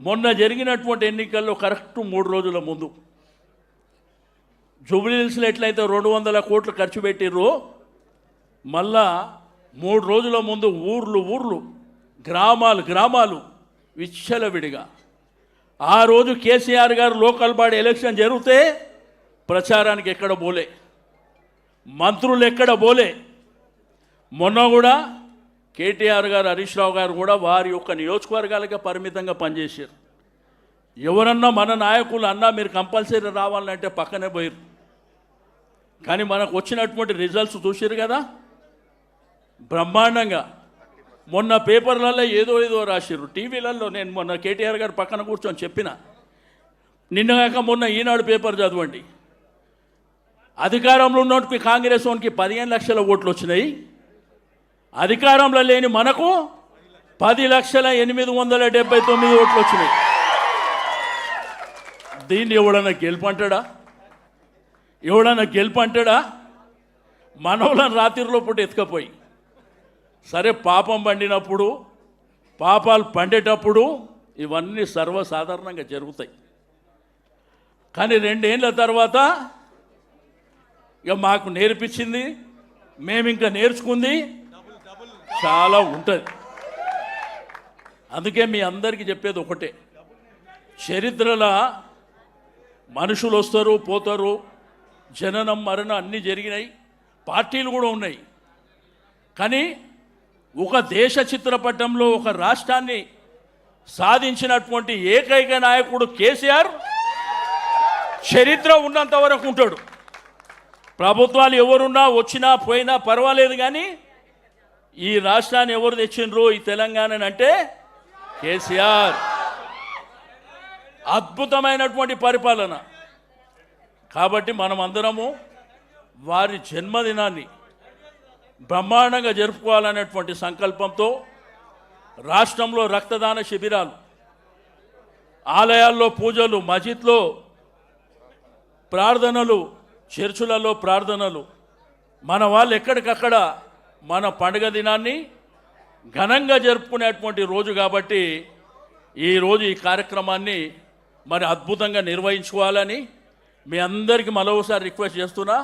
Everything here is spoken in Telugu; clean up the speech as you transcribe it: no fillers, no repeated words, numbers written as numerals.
మొన్న జరిగినటువంటి ఎన్నికల్లో కరెక్ట్ 3 రోజుల ముందు జూబ్లీహిల్స్లో ఎట్లయితే 200 కోట్లు ఖర్చు పెట్టిర్రో మళ్ళా 3 రోజుల ముందు ఊర్లు గ్రామాలు విచ్చలవిడిగా ఆ రోజు కేసీఆర్ గారు లోకల్ బాడీ ఎలక్షన్ జరిగితే ప్రచారానికి ఎక్కడ పోలే, మంత్రులు ఎక్కడ పోలే. మొన్న కూడా కేటీఆర్ గారు హరీష్ రావు గారు కూడా వారి యొక్క నియోజకవర్గాలకే పరిమితంగా పనిచేశారు. ఎవరన్నా మన నాయకులు అన్నా మీరు కంపల్సరీ రావాలంటే పక్కనే పోయారు. కానీ మనకు వచ్చినటువంటి రిజల్ట్స్ చూసారు కదా, బ్రహ్మాండంగా. మొన్న పేపర్లలో ఏదో రాసిర్రు, టీవీలలో. నేను మొన్న కేటీఆర్ గారు పక్కన కూర్చొని చెప్పిన, నిన్నగాక మొన్న ఈనాడు పేపర్ చదవండి. అధికారంలో ఉన్నోటికి కాంగ్రెస్ వానికి 15 లక్షల ఓట్లు వచ్చినాయి, అధికారంలో లేని మనకు 10,879 ఓట్లు వచ్చినాయి. దీన్ని ఎవడన్నా గెలుపంటాడా? మనవలను రాత్రిలో పూట ఎత్తుకపోయి, సరే పాపం పండినప్పుడు, పాపాలు పండేటప్పుడు ఇవన్నీ సర్వసాధారణంగా జరుగుతాయి. కానీ 2 ఏళ్ళ తర్వాత ఇక మాకు నేర్పించింది, మేము ఇంకా నేర్చుకుంది చాలా ఉంటుంది. అందుకే మీ అందరికీ చెప్పేది ఒకటే, చరిత్రలో మనుషులు వస్తారు పోతారు, జననం మరణం అన్నీ జరిగినాయి, పార్టీలు కూడా ఉన్నాయి. కానీ ఒక దేశ చిత్రపటంలో ఒక రాష్ట్రాన్ని సాధించినటువంటి ఏకైక నాయకుడు కేసీఆర్ చరిత్ర ఉన్నంత వరకు ఉంటాడు. ప్రభుత్వాలు ఎవరున్నా వచ్చినా పోయినా పర్వాలేదు, కానీ ఈ రాష్ట్రాన్ని ఎవరు తెచ్చిండ్రు ఈ తెలంగాణని అంటే కేసీఆర్. అద్భుతమైనటువంటి పరిపాలన. కాబట్టి మనం అందరము వారి జన్మదినాన్ని బ్రహ్మాండంగా జరుపుకోవాలనేటువంటి సంకల్పంతో రాష్ట్రంలో రక్తదాన శిబిరాలు, ఆలయాల్లో పూజలు, మసీద్లో ప్రార్థనలు, చర్చులలో ప్రార్థనలు, మన వాళ్ళు ఎక్కడికక్కడ మన పండుగ దినాన్ని ఘనంగా జరుపుకునేటువంటి రోజు. కాబట్టి ఈరోజు ఈ కార్యక్రమాన్ని మరి అద్భుతంగా నిర్వహించుకోవాలని మీ అందరికీ మరోసారి రిక్వెస్ట్ చేస్తున్నా.